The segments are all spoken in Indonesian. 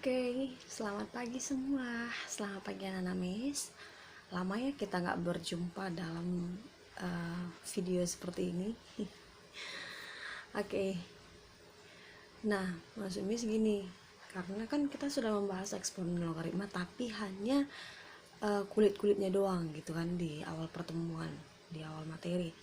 Oke, selamat pagi semua. Selamat pagi anak-anak Miss. Lama ya kita nggak berjumpa dalam video seperti ini. Oke. Nah, maksud Miss gini, karena kan kita sudah membahas eksponen logaritma, tapi hanya kulit-kulitnya doang gitu kan di awal pertemuan, di awal materi.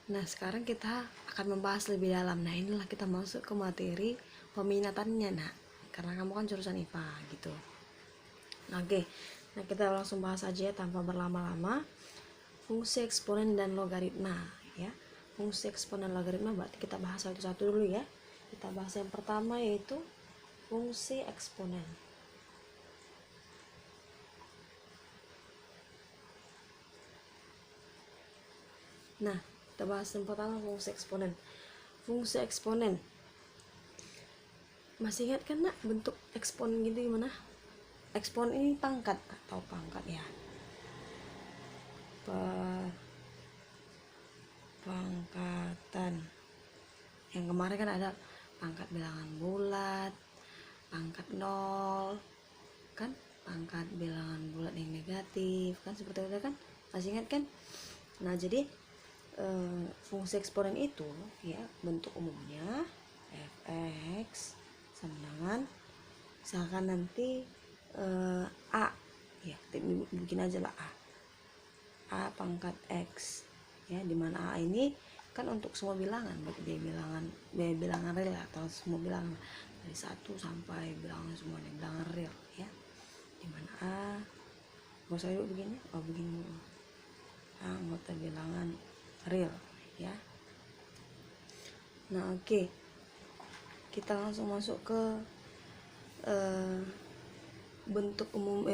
Nah, sekarang kita akan membahas lebih dalam. Nah, inilah kita masuk ke materi peminatannya, nak. Karena kamu kan jurusan IPA gitu. Oke, nah kita langsung bahas aja tanpa berlama-lama. Fungsi eksponen dan logaritma ya. Fungsi eksponen logaritma berarti kita bahas satu-satu dulu ya. Kita bahas yang pertama yaitu fungsi eksponen. Nah, kita bahas yang pertama fungsi eksponen. Fungsi eksponen. Masih ingat kan nak bentuk eksponen gitu gimana? Eksponen ini pangkat atau pangkat ya. Pangkatan. Yang kemarin kan ada pangkat bilangan bulat, pangkat 0, kan pangkat bilangan bulat yang negatif, kan seperti itu kan, masih ingat kan? Nah jadi fungsi eksponen itu ya bentuk umumnya fx sama dengan misalkan nanti a ya bikin aja lah a pangkat x ya, dimana a ini kan untuk semua bilangan, baik dia bilangan real atau semua bilangan dari 1 sampai bilangan semuanya bilangan real ya, dimana a nggak usah dulu begini, begini a anggota bilangan real ya. Nah oke, kita langsung masuk ke bentuk umum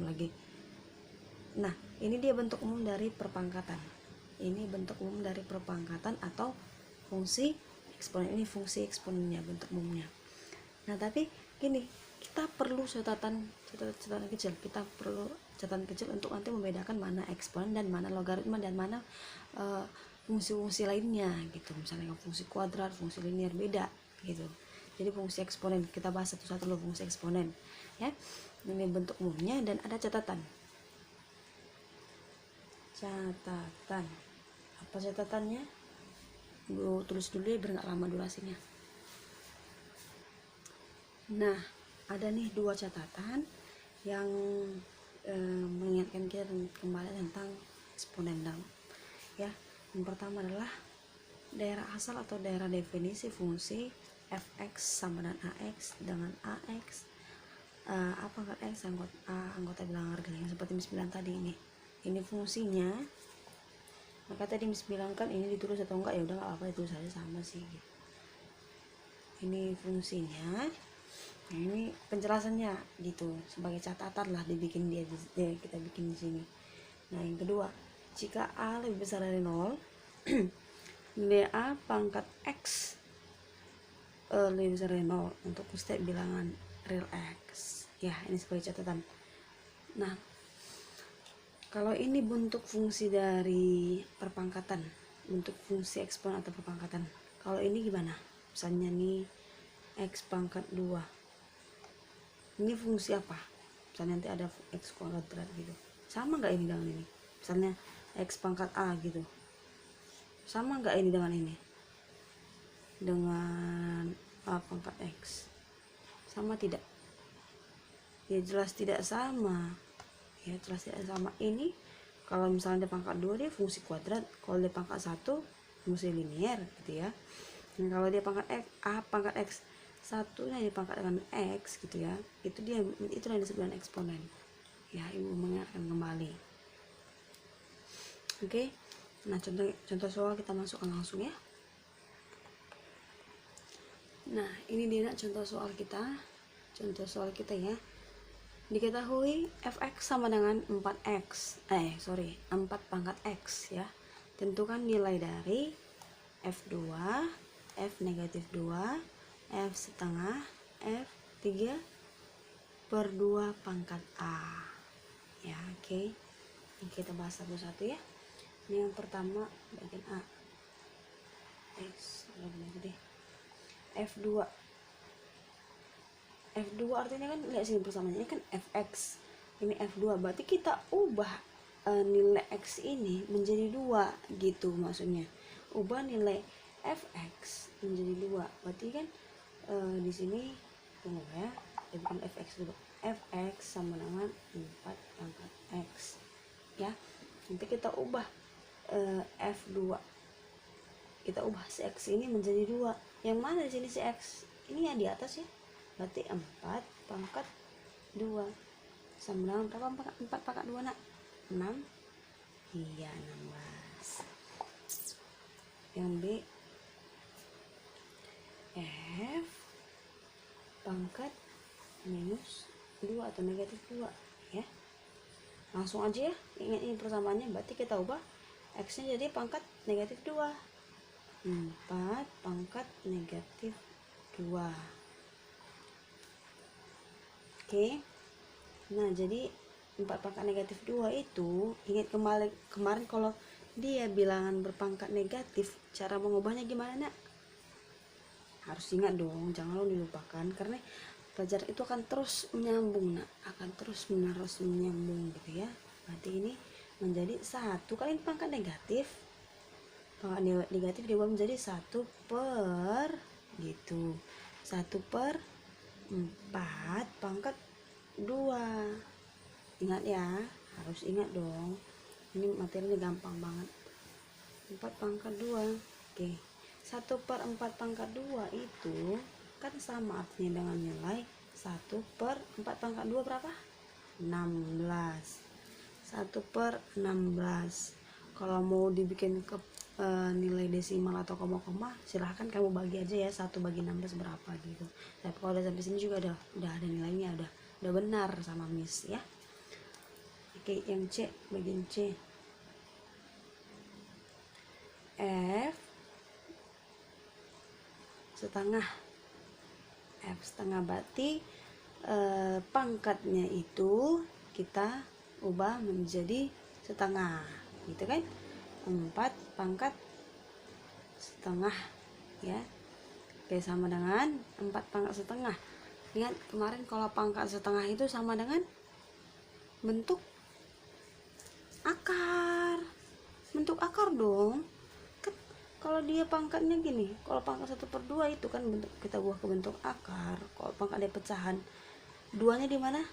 lagi. Nah ini dia bentuk umum dari perpangkatan. Ini bentuk umum dari perpangkatan atau fungsi eksponen. Ini fungsi eksponennya, bentuk umumnya. Nah tapi gini, kita perlu catatan kecil. Kita perlu catatan kecil untuk nanti membedakan mana eksponen dan mana logaritma dan mana fungsi-fungsi lainnya gitu. Misalnya fungsi kuadrat, fungsi linear beda gitu. Jadi fungsi eksponen kita bahas satu-satu dulu, fungsi eksponen ya. Ini bentuk umumnya dan ada catatan. Apa catatannya? Gue tulis dulu ya biar nggak lama durasinya. Nah ada nih 2 catatan yang mengingatkan kita kembali tentang eksponen ya. Yang pertama adalah daerah asal atau daerah definisi fungsi fx sama dengan ax dengan ax a pangkat x anggota bilangan real yang seperti Miss bilang tadi ini fungsinya. Maka tadi Miss bilang kan ini ditulis atau enggak, ya udah nggak apa-apa, itu saja sama sih gitu. Ini fungsinya. Nah, ini penjelasannya gitu, sebagai catatan lah dibikin kita bikin di sini. Nah yang kedua, jika a lebih besar dari 0 da pangkat x lebih besar dari 0 untuk setiap bilangan real x ya, ini sebagai catatan. Nah kalau ini bentuk fungsi dari perpangkatan, bentuk fungsi eksponen atau perpangkatan. Kalau ini gimana? Misalnya nih x pangkat 2, ini fungsi apa? Misalnya nanti ada x kuadrat gitu, sama nggak ini dengan ini? Misalnya x pangkat a gitu, sama nggak ini dengan ini? Dengan a pangkat x, sama tidak? Ya jelas tidak sama ya, jelas tidak sama. Ini kalau misalnya dia pangkat 2 dia fungsi kuadrat, kalau dia pangkat 1 fungsi linear gitu ya. Dan kalau dia pangkat x, a pangkat x satunya dipangkat dengan x gitu ya, itu yang disebut dengan eksponen ya. Ibu mengingatkan kembali. Oke. Nah contoh soal kita masukkan langsung ya. Nah ini dia contoh soal kita ya. Diketahui fx sama dengan 4 pangkat x ya. Tentukan nilai dari f2, f negatif 2, f setengah, f 3 per 2 pangkat a ya. Oke. Ini kita bahas satu-satu ya. Ini yang pertama bagian a, f2 F2 artinya kan, lihat sini persamaannya ini kan Fx, ini F2, berarti kita ubah nilai X ini menjadi 2 gitu maksudnya. Ubah nilai Fx menjadi 2, berarti kan di sini tunggu ya, kita bikin Fx dulu. Fx sama dengan 4 pangkat X ya. Nanti kita ubah F2, kita ubah si X ini menjadi 2. Yang mana di sini si X? Ini yang di atas ya. Berarti 4 pangkat 2 sama dengan berapa? 4 pangkat 2 nak? 6. Iya, 16. Yang B, F pangkat minus 2 atau negatif 2 ya. Langsung aja ya, ingat ini persamaannya. Berarti kita ubah X nya jadi pangkat negatif 2. 4 pangkat negatif 2. Oke. Nah, jadi 4 pangkat negatif 2 itu, ingat kemarin kalau dia bilangan berpangkat negatif, cara mengubahnya gimana nak? Harus ingat dong, jangan lo dilupakan, karena pelajaran itu akan terus menyambung nak, akan terus menerus menyambung gitu ya. Berarti ini menjadi 1 kali pangkat negatif, pangkat negatif diubah menjadi 1 per gitu, 1 per 4 pangkat 2. Ingat ya, harus ingat dong, ini materinya gampang banget. 4 pangkat 2. Oke, 1 per 4 pangkat 2 itu kan sama artinya dengan nilai 1 per 4 pangkat 2 berapa? 16. 1 per 16. Kalau mau dibikin ke nilai desimal atau koma-koma, silahkan kamu bagi aja ya, 1 bagi 16 berapa gitu. Tapi kalau udah sampai sini juga udah ada nilainya, udah benar sama Miss ya. Oke, yang C, bagian C. F setengah. F setengah berarti pangkatnya itu kita ubah menjadi setengah gitu kan. 4 pangkat setengah ya. Oke, sama dengan 4 pangkat setengah. Ingat kemarin kalau pangkat setengah itu sama dengan bentuk akar. Bentuk akar dong. Kalau dia pangkatnya gini, kalau pangkat 1/2 itu kan bentuk, kita buat ke bentuk akar. Kalau pangkat dia pecahan, 2-nya di mana?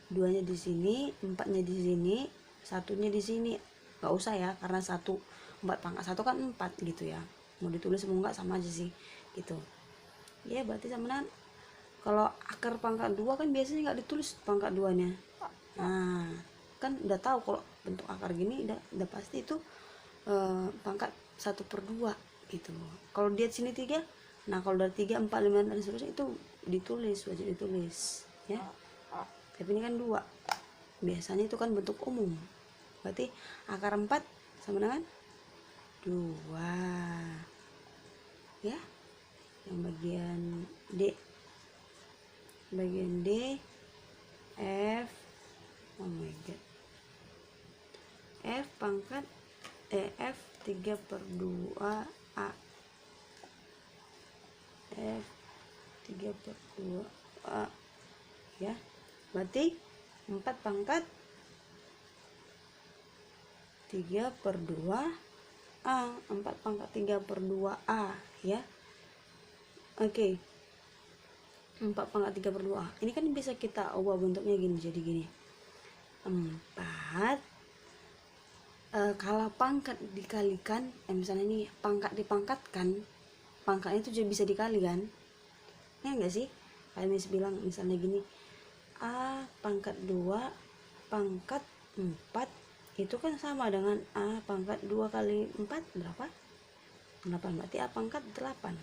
2-nya di sini, 4-nya di sini, 1-nya di sini. Gak usah ya, karena 4 pangkat 1 kan 4 gitu ya. Mau ditulis mau enggak sama aja sih gitu. Ya berarti sama dengan, kalau akar pangkat 2 kan biasanya nggak ditulis pangkat 2-nya. Nah, kan udah tahu kalau bentuk akar gini udah pasti itu pangkat 1/2 gitu. Kalau dia sini 3, nah kalau dari 3, 4, 5 dan seterusnya itu ditulis, wajib ditulis ya. Tapi ini kan 2, biasanya itu kan bentuk umum. Berarti akar 4 sama dengan 2 ya. Yang bagian D, bagian D, F, oh my god, F pangkat F 3/2 A. F 3/2 A ya. Berarti 4 pangkat 3/2 A. 4 pangkat 3/2 A ya. Oke. 4 pangkat 3/2 A. Ini kan bisa kita ubah bentuknya gini, jadi gini. 4 kalau pangkat dikalikan, misalnya ini pangkat dipangkatkan, pangkatnya itu juga bisa dikalikan ya enggak sih? Kayak Miss bilang misalnya gini, A pangkat 2 pangkat 4 itu kan sama dengan A pangkat 2 kali 4 berapa? 8. Berarti A pangkat 8.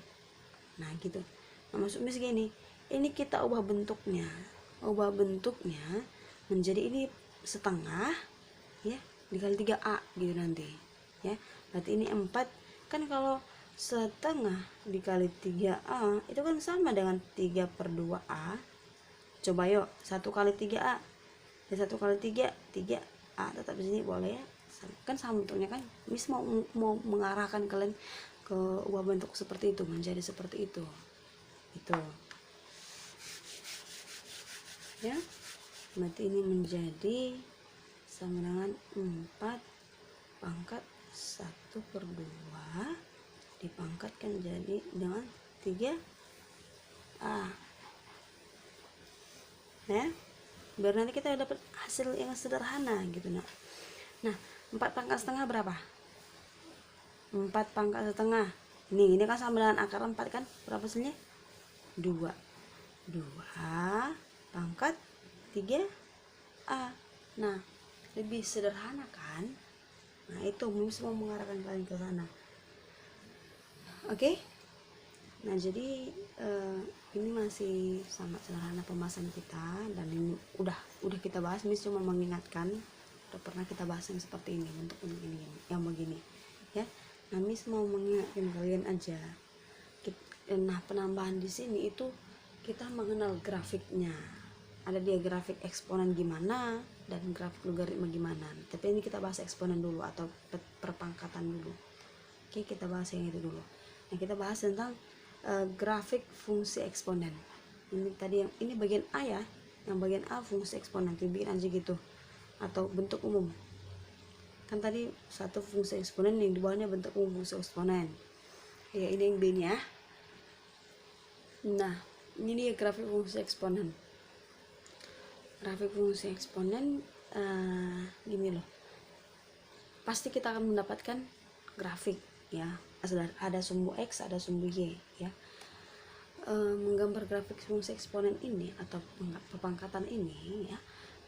Nah gitu. Nah maksud Miss gini, ini kita ubah bentuknya menjadi ini setengah ya, dikali 3A gitu nanti ya. Berarti ini 4 kan, kalau setengah dikali 3A itu kan sama dengan 3/2A. Coba yuk, 1 kali 3A ya, 1 kali 3 3A, tetap di sini boleh ya, kan sama bentuknya kan. Miss mau mengarahkan kalian ke ubah bentuk seperti itu, menjadi seperti itu. ya. Berarti ini menjadi sama dengan 4 pangkat 1/2 dipangkatkan jadi dengan 3A ya, biar nanti kita dapat hasil yang sederhana gitu. Nah 4 pangkat setengah berapa? 4 pangkat setengah ini kan sama dengan akar 4 kan, berapa hasilnya? 2 pangkat 3A. Nah lebih sederhana kan. Nah itu semua mengarahkan kalian ke sana. Oke. Nah jadi ini masih sangat sederhana pembahasan kita, dan ini udah kita bahas. Miss cuma mengingatkan, udah pernah kita bahas yang seperti ini, bentuk ini yang begini ya. Nah Miss mau mengingatkan kalian aja. Nah penambahan di sini itu kita mengenal grafiknya. Ada dia grafik eksponen gimana dan grafik logaritma gimana. Tapi ini kita bahas eksponen dulu atau perpangkatan dulu. Oke, kita bahas yang itu dulu. Nah kita bahas tentang grafik fungsi eksponen. Ini tadi yang ini bagian A ya, yang bagian A fungsi eksponen, bikin aja gitu, atau bentuk umum. Kan tadi satu fungsi eksponen, yang di bawahnya bentuk umum fungsi eksponen. Ya ini yang B nya. Nah ini dia grafik fungsi eksponen. Grafik fungsi eksponen gini loh. Pasti kita akan mendapatkan grafik ya, ada sumbu X, ada sumbu Y ya. Menggambar grafik fungsi eksponen ini atau perpangkatan ini ya,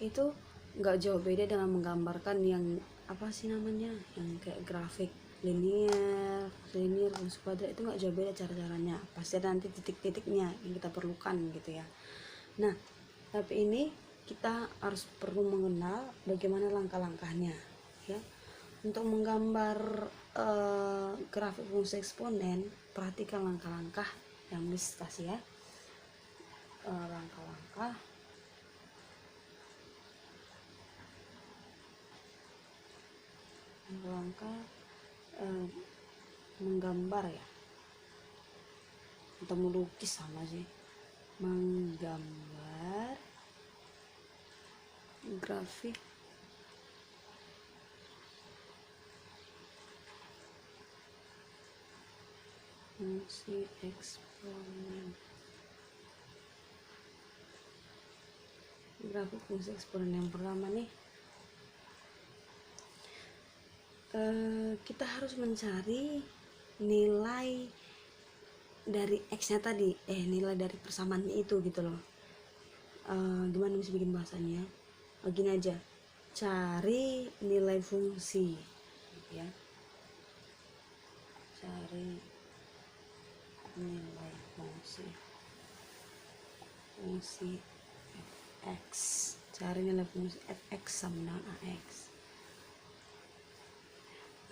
itu nggak jauh beda dengan menggambarkan yang apa sih namanya, yang kayak grafik linear, fungsi kuadrat. Itu nggak jauh beda cara-caranya, pasti ada nanti titik-titiknya yang kita perlukan gitu ya. Nah tapi ini kita harus perlu mengenal bagaimana langkah-langkahnya ya. Untuk menggambar grafik fungsi eksponen, perhatikan langkah-langkah yang Miss kasih ya. Langkah-langkah menggambar ya, atau melukis sama sih. Menggambar grafik fungsi eksponen. Grafik fungsi eksponen yang pertama nih, kita harus mencari nilai dari X nya tadi, nilai dari persamaannya itu gitu loh. Gimana bisa bikin bahasanya? Gini aja, cari nilai fungsi ya, cari nilai fungsi fx, cari nilai fungsi fx sama dengan ax.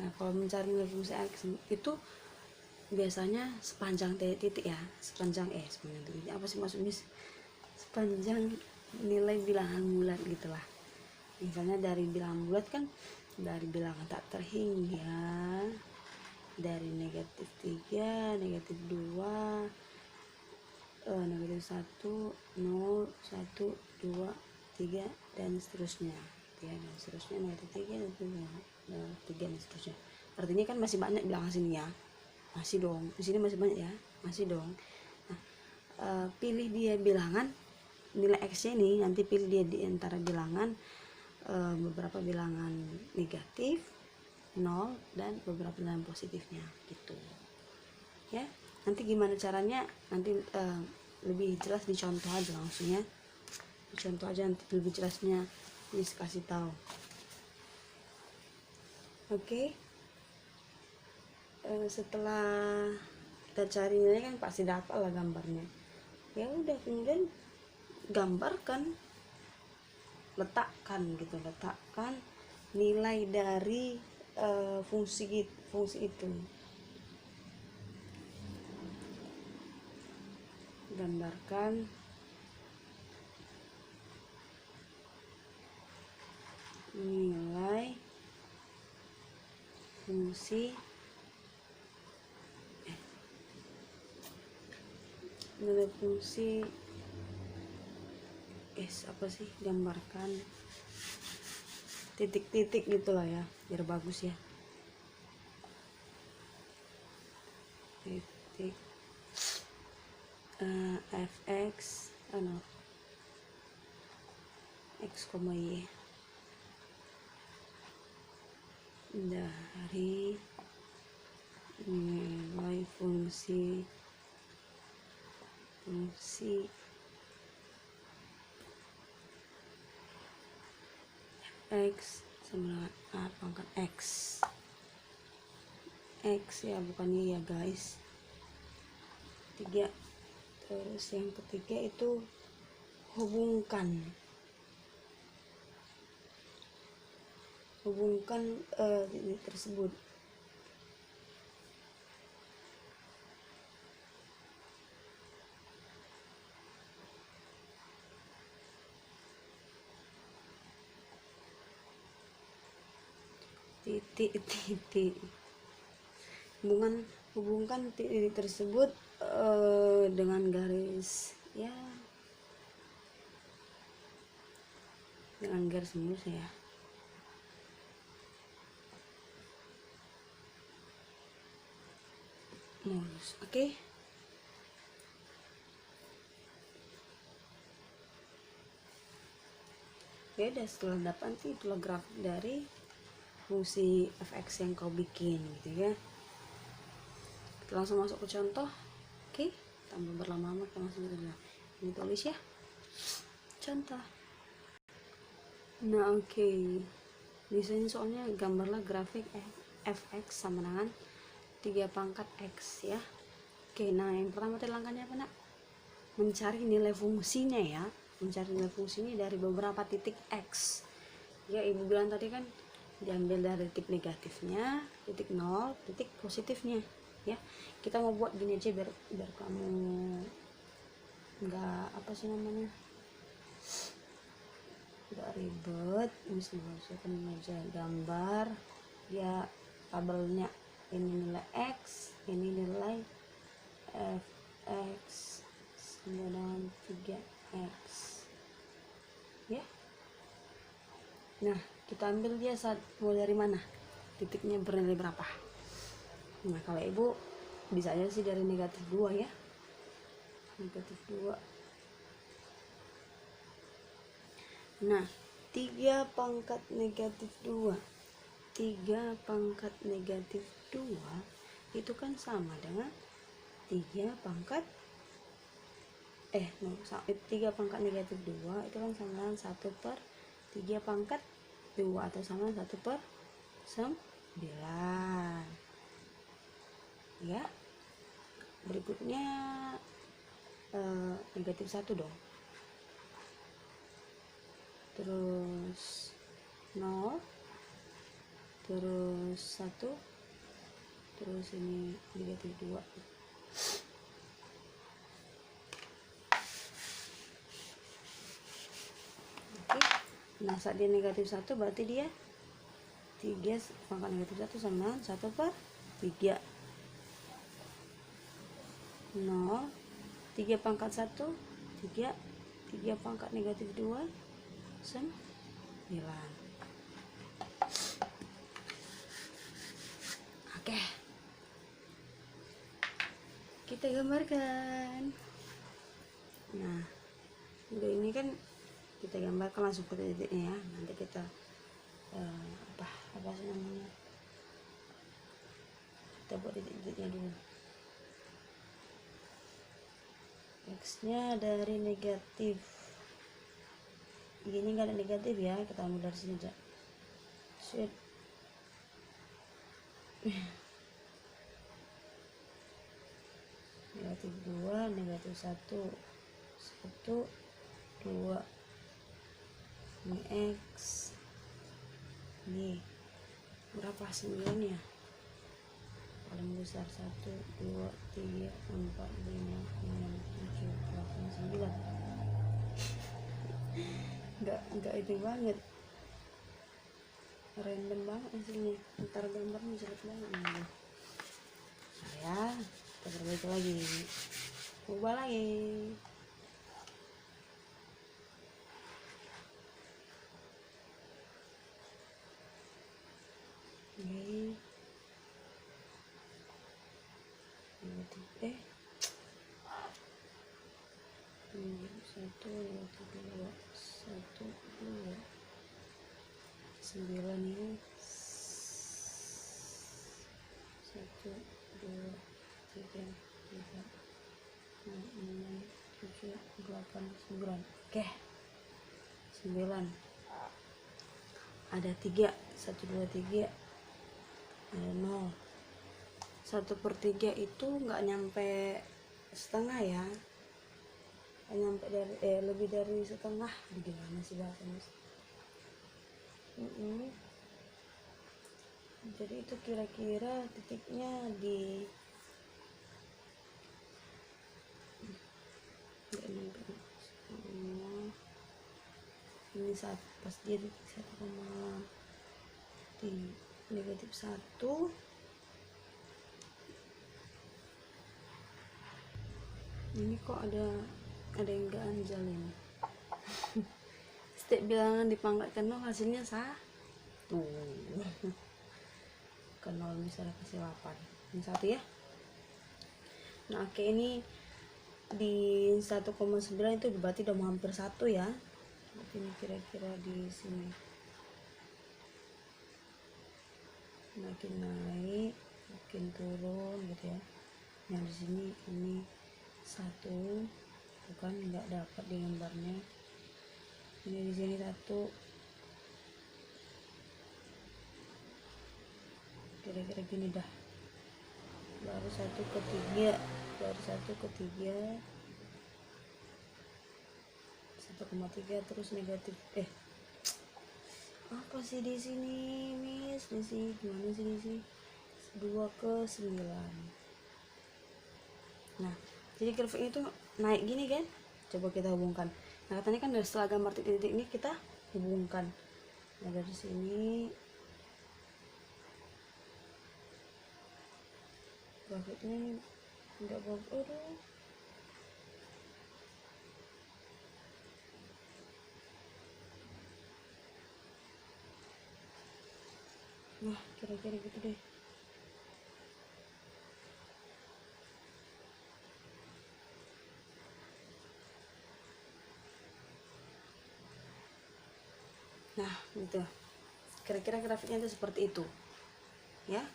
Nah kalau mencari nilai fungsi x itu biasanya sepanjang titik ya, sepanjang titik apa sih maksudnya, sepanjang nilai bilangan bulat gitulah. Misalnya dari bilangan bulat kan, dari bilangan tak terhingga, dari -3, -2, -1, 0, 1, 2, 3 dan seterusnya ya, dan seterusnya -3, -3 dan seterusnya. Artinya kan masih banyak bilangan sini ya, masih dong, di sini masih banyak ya, masih dong. Nah, pilih dia bilangan nilai X nya ini, nanti pilih dia di antara bilangan beberapa bilangan negatif, 0 dan beberapa bilangan positifnya gitu ya. Nanti gimana caranya, nanti lebih jelas dicontoh aja langsungnya, dicontoh aja nanti lebih jelasnya Miss kasih tahu. Oke. Setelah kita cari nilai kan pasti dapat lah gambarnya. Ya udah, kemudian gambarkan, letakkan nilai dari fungsi itu. Gambarkan nilai fungsi apa sih, gambarkan titik-titik gitulah ya, biar bagus ya. Titik fx x, y dari nilai fungsi x sama a pangkat x ya, bukan y ya guys. 3. Terus yang ketiga itu hubungkan ini tersebut. Titik hubungkan titik tersebut dengan garis ya, dengan garis mulus ya. Mulus, oke. Ya udah, setelah dapat nanti itulah grafik dari fungsi fx yang kau bikin gitu ya. Kita langsung masuk ke contoh. Oke, tanpa berlama-lama kita langsung ini tulis ya contoh. Nah oke, di sini soalnya gambarlah grafik fx sama dengan 3 pangkat x ya. Oke, nah yang pertama tadi langkahnya apa nak? Mencari nilai fungsinya ya, mencari nilai fungsinya dari beberapa titik x ya. Ibu bilang tadi kan diambil dari titik negatifnya, titik 0, titik positifnya ya. Kita mau buat gini aja biar kamu nggak apa sih namanya, nggak ribet. Misalnya aja gambar ya, tabelnya ini nilai x, ini nilai fx sama dengan 3x ya. Nah kita ambil dia mau dari mana, titiknya bernilai berapa. Nah kalau ibu bisa aja sih dari negatif 2 ya, negatif 2. Nah 3 pangkat negatif 2 itu kan sama dengan 3 pangkat 3 pangkat negatif 2 itu kan sama dengan 1/3 pangkat 2 atau sama 1/9 ya. Berikutnya negatif 1 dong, terus 0, terus 1, terus ini negatif 2. Oke, nah saat dia negatif 1 berarti dia 3 pangkat negatif 1 sama 1/3. 0, 3 pangkat 1, 3 pangkat negatif 2, 9. Oke, kita gambarkan. Nah udah, ini kan kita gambarkan langsung ke titiknya ya. Nanti kita apa sih namanya, kita buat titik-titiknya dulu. X nya dari negatif, ini nggak ada negatif ya, kita ambil dari sini aja. Sweet. Negatif 2, negatif 1, 2. Ini X, ini berapa 9 ya, paling besar 1, 2, 3, 4, 5, 6, 7, 8, 9. Enggak itu banget, random banget hasilnya, ntar gambarnya jelek banget nih. Nah ya, kita perbaiki lagi, ubah lagi. 1 2 1 2 9 ini 1 2 3 4 5 6 7 8 9. Oke, 9 ada 3, 1 2 3 ada 0. 1/3 itu nggak nyampe setengah ya, nggak nyampe dari lebih dari setengah. Gimana sih bahasanya? Jadi itu kira-kira titiknya di nggak nyampe. Ini saat pas dia di 1,3 -1. Ini kok ada yang gak anjal ini. Setiap bilangan dipangkat ke 0 hasilnya 1. Ke 0 misalnya kasih 8. Ini 1 ya. Nah oke, ini di 1,9 itu berarti udah mau hampir 1 ya. Berarti ini kira-kira di sini makin naik makin turun gitu ya. Yang di sini ini 1 bukan nggak dapat di gambarnya. Ini di sini 1, kira-kira gini dah. Baru 1/3, baru 1/3, 1,3 terus negatif. Apa sih di sini, Miss? Di sini gimana sih di sini? 2/9. Nah, jadi grafik itu naik gini kan? Coba kita hubungkan. Nah, katanya kan setelah gambar titik-titik ini kita hubungkan. Nah, dari sini grafiknya enggak bagus. Nah, kira-kira gitu deh. Nah, gitu. Kira-kira grafiknya itu seperti itu. Ya.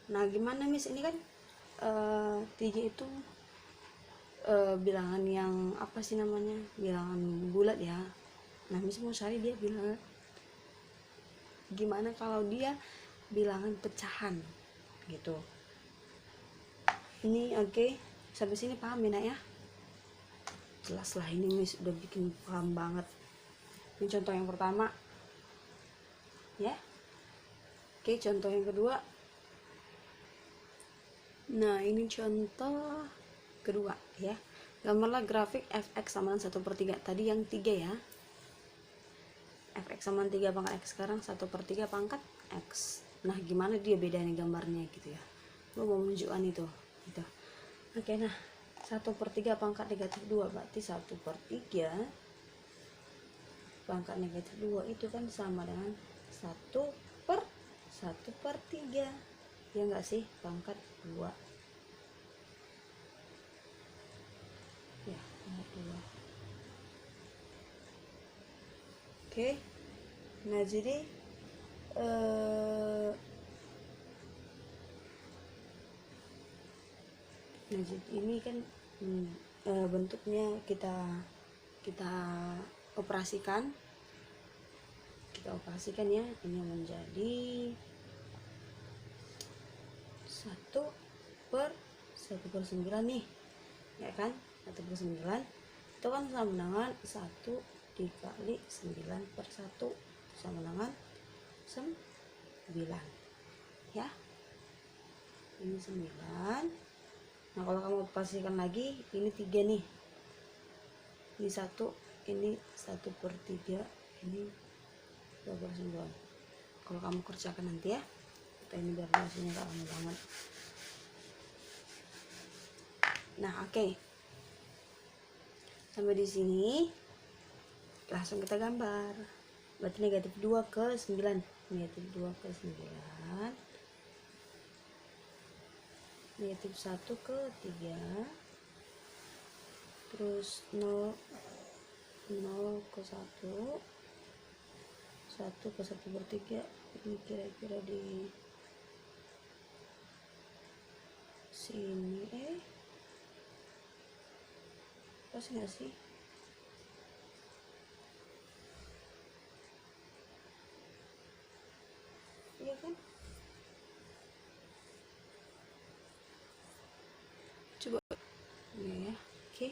Nah, gimana Miss? Ini kan 3 itu bilangan yang apa sih namanya? Bilangan bulat ya. Nah, Miss mau cari dia bilangan gimana kalau dia bilangan pecahan gitu. Ini oke. Sampai sini paham ya, Nak ya? Jelas lah, ini Miss udah bikin paham banget. Ini contoh yang pertama ya. Oke, contoh yang kedua. Nah, ini contoh kedua ya. Gambarlah grafik fx sama 1/3. Tadi yang 3 ya. Fx sama 3 pangkat x, sekarang 1/3 pangkat x. Nah, gimana dia bedanya gambarnya gitu ya. Lu mau menunjukkan itu gitu. Oke, nah 1/3 pangkat negatif 2 berarti 1/3 pangkat negatif 2 itu kan sama dengan 1/3 ya enggak sih, pangkat 2 ya, pangkat 2. Oke, nah jadi ini kan bentuknya kita operasikan ya. Ini menjadi 1/9 nih ya kan. 1/9 itu kan sama dengan 1 dikali 9/1 sama dengan 9 ya. Ini 9. Nah, kalau kamu operasikan lagi, ini 3 nih, ini 1, ini 1/3, ini 2/9. Kalau kamu kerjakan nanti ya, ini biar hasilnya gak lama banget. Nah, oke. Sampai di sini langsung kita gambar. Berarti negatif 2/9, negatif 2/9, negatif 1/3, terus 0 0 ke 1, 1 ke 1/3. Ini kira-kira di sini. Pas nggak sih? Iya kan? Coba ya. Oke,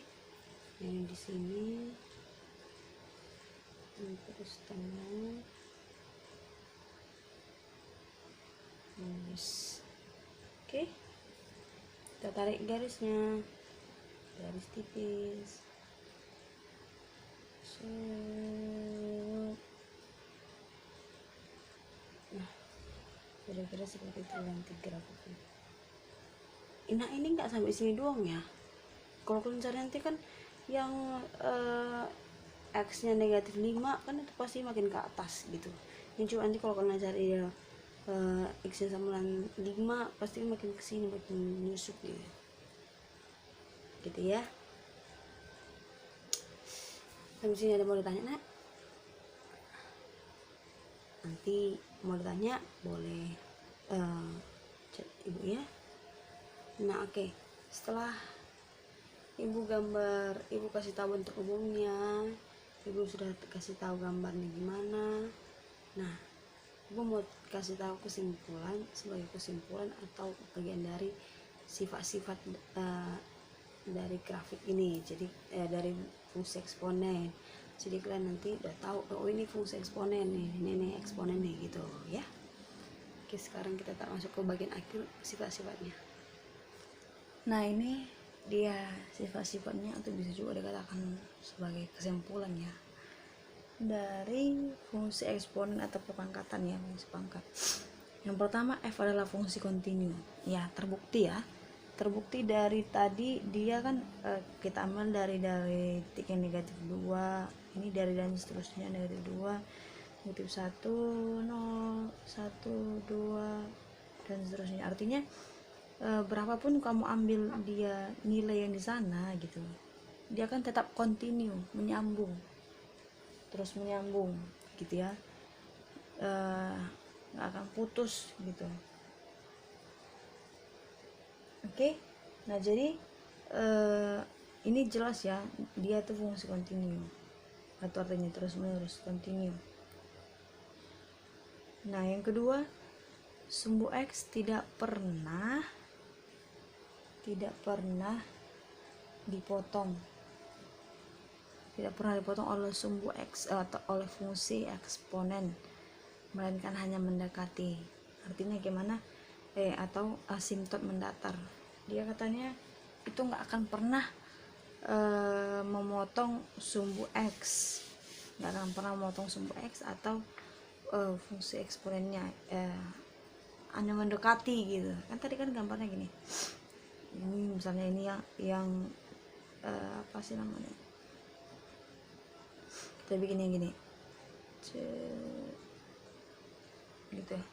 yang di sini terus tengah. Oke, kita tarik garisnya, garis tipis. Nah, kira-kira seperti itu nanti grafiknya. Nah, ini nggak sampai sini doang ya. Kalau kalian cari nanti kan yang x nya -5 kan itu pasti makin ke atas gitu. Ini cuma nanti kalau kalian cari ya x nya sama 5 pasti makin kesini, makin nyusuk gitu ya. Sampai sini ada mau ditanya nak? Nanti mau ditanya boleh chat ibu ya. Nah oke, setelah ibu gambar, ibu kasih tahu bentuk umumnya, ibu sudah kasih tahu gambarnya gimana. Nah, ibu mau kasih tahu kesimpulan, sebagai kesimpulan atau bagian dari sifat-sifat dari grafik ini. Jadi dari fungsi eksponen. Jadi kalian nanti udah tahu, oh ini fungsi eksponen nih, ini eksponen nih gitu ya. Oke, sekarang kita masuk ke bagian akhir, sifat-sifatnya. Nah, ini dia sifat-sifatnya, atau bisa juga dikatakan sebagai kesimpulan ya dari fungsi eksponen atau perpangkatan ya, fungsi pangkat. Yang pertama, f adalah fungsi kontinu ya, terbukti dari tadi dia kan kita ambil dari titik yang -2, ini dari dan seterusnya -2, -1, 0, 1, 2 dan seterusnya. Artinya berapapun kamu ambil dia nilai yang di sana gitu, dia kan tetap kontinu, menyambung gitu ya, nggak akan putus gitu. Oke. Nah jadi ini jelas ya, dia tuh fungsi kontinu atau artinya terus menerus, kontinu. Nah yang kedua, sumbu x tidak pernah dipotong oleh sumbu x atau oleh fungsi eksponen, melainkan hanya mendekati. Artinya gimana? Atau asimtot mendatar. Dia katanya itu nggak akan pernah memotong sumbu x, atau fungsi eksponennya, hanya mendekati gitu kan. Tadi kan gambarnya gini, ini misalnya ini yang apa sih namanya, kita bikin yang gini gitu ya.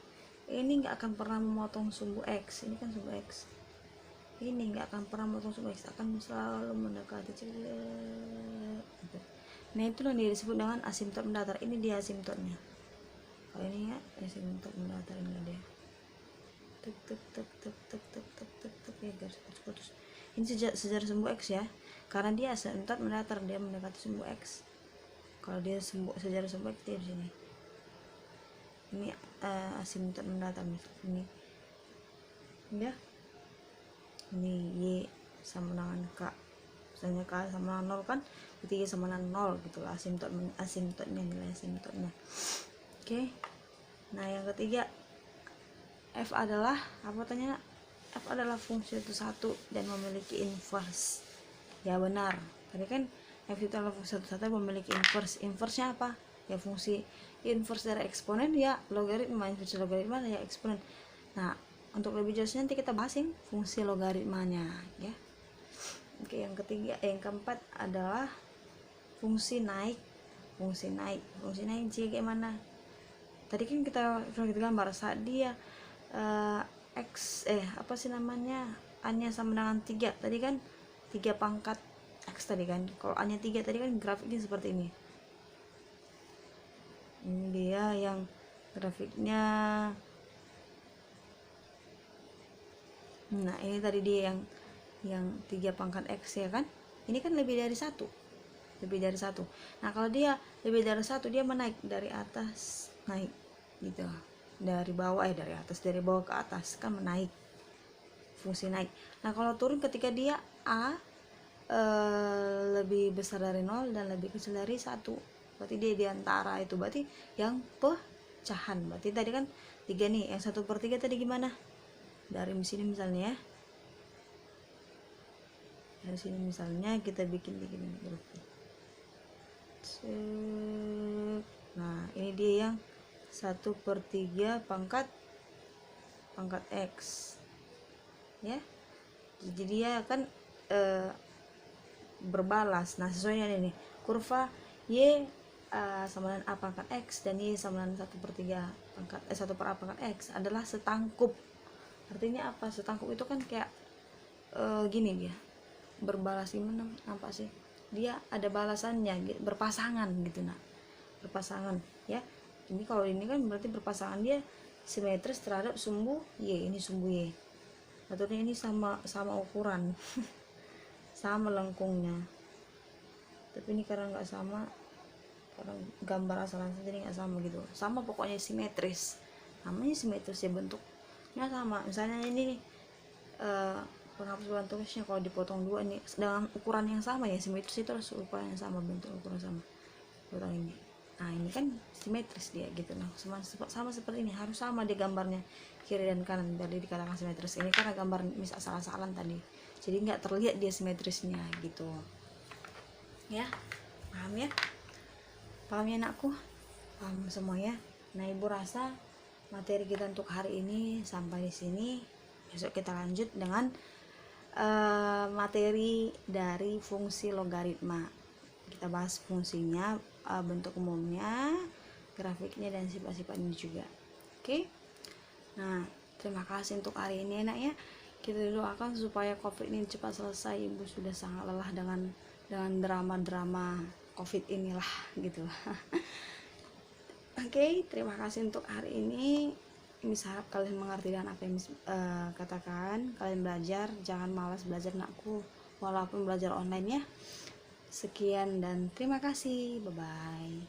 Ini nggak akan pernah memotong sumbu x, ini kan sumbu x, ini nggak akan pernah memotong sumbu x, akan selalu mendekati gitu. Nah itu yang disebut dengan asimtot mendatar. Ini dia asimtotnya, kalau ini ya asimtot mendatar, ini dia tuk ya garis putus. Ini sejarah sumbu x ya, karena dia asimtot mendatar, dia mendekati sumbu x. Kalau dia sejarah sumbu x dia di sini. Ini asimtot mendatar, ini ya, ini y sama dengan k, misalnya k sama 0 kan, berarti y sama dengan 0 gitu lah, asimtotnya, nilai asimtotnya. Oke. Nah yang ketiga, f adalah apa tanya? F adalah fungsi itu satu dan memiliki inverse. Ya benar, tadi kan f itu adalah fungsi satu memiliki inverse. Inverse-nya apa? Ya fungsi inverse dari eksponen ya logaritma, inverse logaritma ya eksponen. Nah untuk lebih jelasnya nanti kita bahas yang fungsi logaritmanya ya. Oke, yang ketiga, yang keempat adalah fungsi naik. Fungsi naik kayak mana? Tadi kan kita gambar saat dia apa sih namanya, a nya sama dengan 3, tadi kan 3 pangkat X tadi kan. Kalau hanya 3 tadi kan grafiknya seperti ini. Ini dia yang grafiknya. Nah ini tadi dia yang 3 pangkat X ya kan. Ini kan lebih dari 1. Nah kalau dia lebih dari 1, dia menaik dari atas naik gitu, dari bawah dari atas, dari bawah ke atas kan menaik, fungsi naik. Nah kalau turun ketika dia A lebih besar dari 0 dan lebih kecil dari 1, berarti dia di antara itu, berarti yang pecahan. Berarti tadi kan 3 nih, yang 1/3 tadi gimana? Dari sini misalnya ya, dari sini misalnya kita bikin grup. Nah ini dia yang 1/3 pangkat X ya. Jadi dia kan berbalas. Nah sesuai dengan ini kurva Y sama dengan A pangkat X dan Y sama dengan 1/3 pangkat 1/A pangkat X adalah setangkup. Artinya apa? Setangkup itu kan kayak gini dia berbalas, gimana nampak sih, dia ada balasannya, berpasangan gitu. Nah berpasangan ya, ini kalau ini kan berarti berpasangan, dia simetris terhadap sumbu Y. Ini sumbu Y, betulnya ini sama ukuran sama lengkungnya, tapi ini karena nggak sama, karena gambar asalan jadi nggak sama gitu. Sama pokoknya simetris, namanya simetris ya, bentuknya sama. Misalnya ini nih penghapus bahan tulisnya kalau dipotong 2 ini dengan ukuran yang sama ya, simetris itu harus ukuran yang sama, bentuk ukuran sama. Potong ini, nah ini kan simetris dia gitu. Nah sama seperti ini, harus sama dia gambarnya kiri dan kanan biar dikatakan simetris. Ini karena gambar misal salah-salah tadi, jadi nggak terlihat dia simetrisnya gitu ya. Paham ya anakku? Paham semua ya. Nah ibu rasa materi kita untuk hari ini sampai di sini. Besok kita lanjut dengan materi dari fungsi logaritma. Kita bahas fungsinya, bentuk umumnya, grafiknya, dan sifat-sifatnya juga. Oke. Nah terima kasih untuk hari ini enak ya. Kita doakan supaya COVID ini cepat selesai. Ibu sudah sangat lelah dengan drama-drama COVID inilah gitu. Oke, terima kasih untuk hari ini. Miss harap kalian mengerti dan apa yang katakan. Kalian belajar, jangan malas belajar anakku, walaupun belajar online ya. Sekian dan terima kasih, bye bye.